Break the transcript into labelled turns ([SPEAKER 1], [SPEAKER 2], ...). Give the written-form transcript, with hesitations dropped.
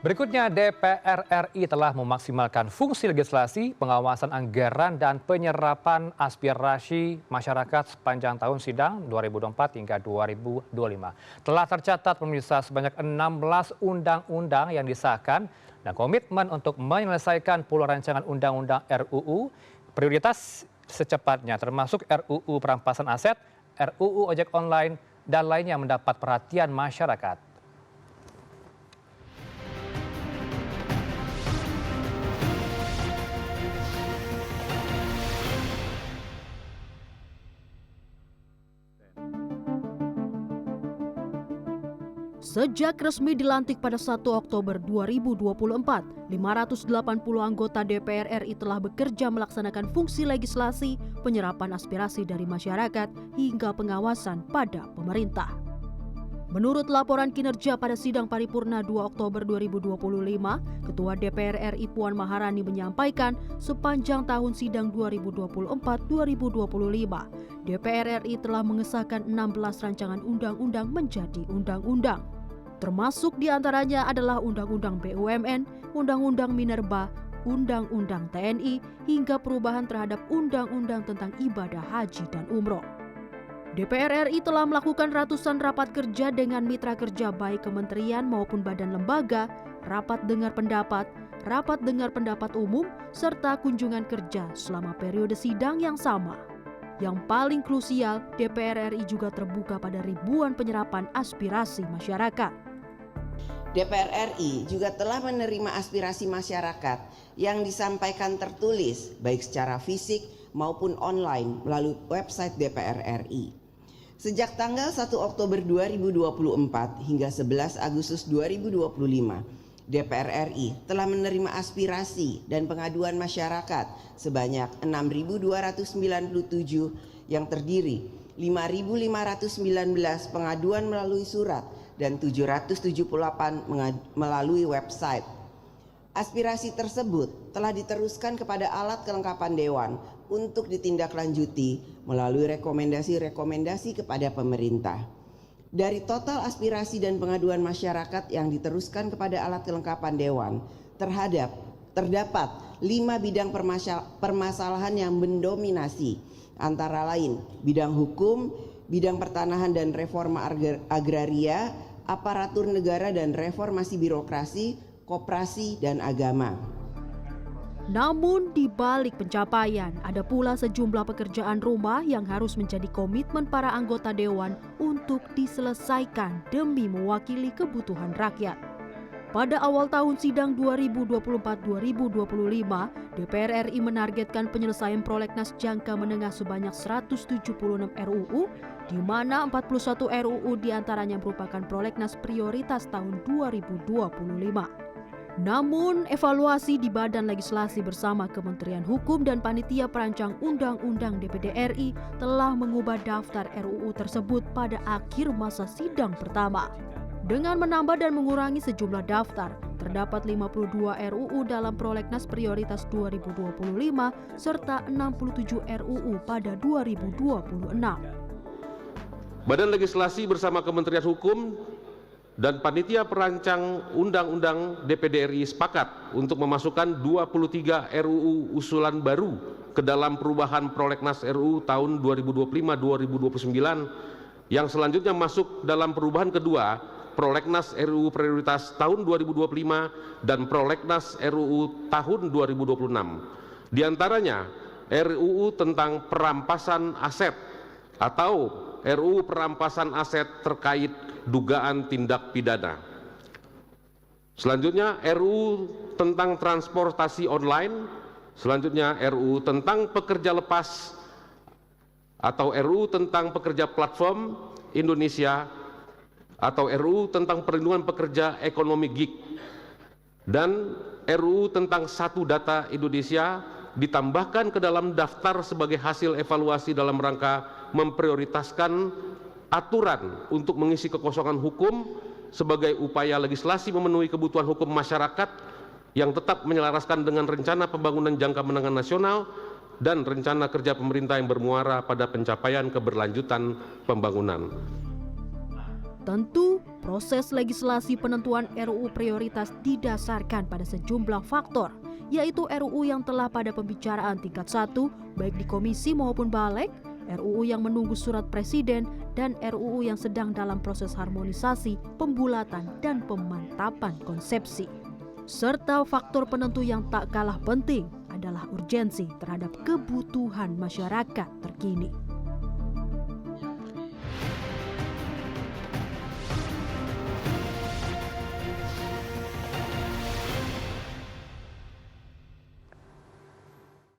[SPEAKER 1] Berikutnya, DPR RI telah memaksimalkan fungsi legislasi, pengawasan anggaran, dan penyerapan aspirasi masyarakat sepanjang tahun sidang 2024 hingga 2025. Telah tercatat pemirsa sebanyak 16 undang-undang yang disahkan dan komitmen untuk menyelesaikan puluhan rancangan undang-undang RUU prioritas secepatnya, termasuk RUU perampasan aset, RUU ojek online, dan lainnya mendapat perhatian masyarakat.
[SPEAKER 2] Sejak resmi dilantik pada 1 Oktober 2024, 580 anggota DPR RI telah bekerja melaksanakan fungsi legislasi, penyerapan aspirasi dari masyarakat, hingga pengawasan pada pemerintah. Menurut laporan kinerja pada sidang paripurna 2 Oktober 2025, Ketua DPR RI Puan Maharani menyampaikan sepanjang tahun sidang 2024-2025, DPR RI telah mengesahkan 16 rancangan undang-undang menjadi undang-undang. Termasuk diantaranya adalah Undang-Undang BUMN, Undang-Undang Minerba, Undang-Undang TNI, hingga perubahan terhadap Undang-Undang tentang ibadah haji dan umroh. DPR RI telah melakukan ratusan rapat kerja dengan mitra kerja baik kementerian maupun badan lembaga, rapat dengar pendapat umum, serta kunjungan kerja selama periode sidang yang sama. Yang paling krusial, DPR RI juga terbuka pada ribuan penyerapan aspirasi masyarakat.
[SPEAKER 3] DPR RI juga telah menerima aspirasi masyarakat yang disampaikan tertulis baik secara fisik maupun online melalui website DPR RI. Sejak tanggal 1 Oktober 2024 hingga 11 Agustus 2025, DPR RI telah menerima aspirasi dan pengaduan masyarakat sebanyak 6.297 yang terdiri 5.519 pengaduan melalui surat dan 778 melalui website. Aspirasi tersebut telah diteruskan kepada alat kelengkapan Dewan untuk ditindaklanjuti melalui rekomendasi-rekomendasi kepada pemerintah. Dari total aspirasi dan pengaduan masyarakat yang diteruskan kepada alat kelengkapan Dewan, terdapat 5 bidang permasalahan yang mendominasi, antara lain bidang hukum, bidang pertanahan dan reforma agraria, aparatur negara dan reformasi birokrasi, koperasi, dan agama.
[SPEAKER 2] Namun di balik pencapaian, ada pula sejumlah pekerjaan rumah yang harus menjadi komitmen para anggota Dewan untuk diselesaikan demi mewakili kebutuhan rakyat. Pada awal tahun sidang 2024-2025, DPR RI menargetkan penyelesaian prolegnas jangka menengah sebanyak 176 RUU, di mana 41 RUU diantaranya merupakan prolegnas prioritas tahun 2025. Namun, evaluasi di Badan Legislasi bersama Kementerian Hukum dan Panitia Perancang Undang-Undang DPD RI telah mengubah daftar RUU tersebut pada akhir masa sidang pertama. Dengan menambah dan mengurangi sejumlah daftar, terdapat 52 RUU dalam prolegnas prioritas 2025 serta 67 RUU pada 2026.
[SPEAKER 4] Badan Legislasi bersama Kementerian Hukum dan Panitia Perancang Undang-Undang DPD RI sepakat untuk memasukkan 23 RUU usulan baru ke dalam perubahan prolegnas RUU tahun 2025-2029 yang selanjutnya masuk dalam perubahan kedua prolegnas RUU prioritas tahun 2025 dan prolegnas RUU tahun 2026. Di antaranya RUU tentang perampasan aset atau RUU perampasan aset terkait dugaan tindak pidana. Selanjutnya RUU tentang transportasi online, selanjutnya RUU tentang pekerja lepas atau RUU tentang pekerja platform Indonesia atau RUU tentang perlindungan pekerja ekonomi gig, dan RUU tentang Satu Data Indonesia ditambahkan ke dalam daftar sebagai hasil evaluasi dalam rangka memprioritaskan aturan untuk mengisi kekosongan hukum sebagai upaya legislasi memenuhi kebutuhan hukum masyarakat yang tetap menyelaraskan dengan rencana pembangunan jangka menengah nasional dan rencana kerja pemerintah yang bermuara pada pencapaian keberlanjutan pembangunan.
[SPEAKER 2] Tentu, proses legislasi penentuan RUU prioritas didasarkan pada sejumlah faktor, yaitu RUU yang telah pada pembicaraan tingkat 1, baik di komisi maupun balik, RUU yang menunggu surat presiden, dan RUU yang sedang dalam proses harmonisasi, pembulatan, dan pemantapan konsepsi. Serta faktor penentu yang tak kalah penting adalah urgensi terhadap kebutuhan masyarakat terkini.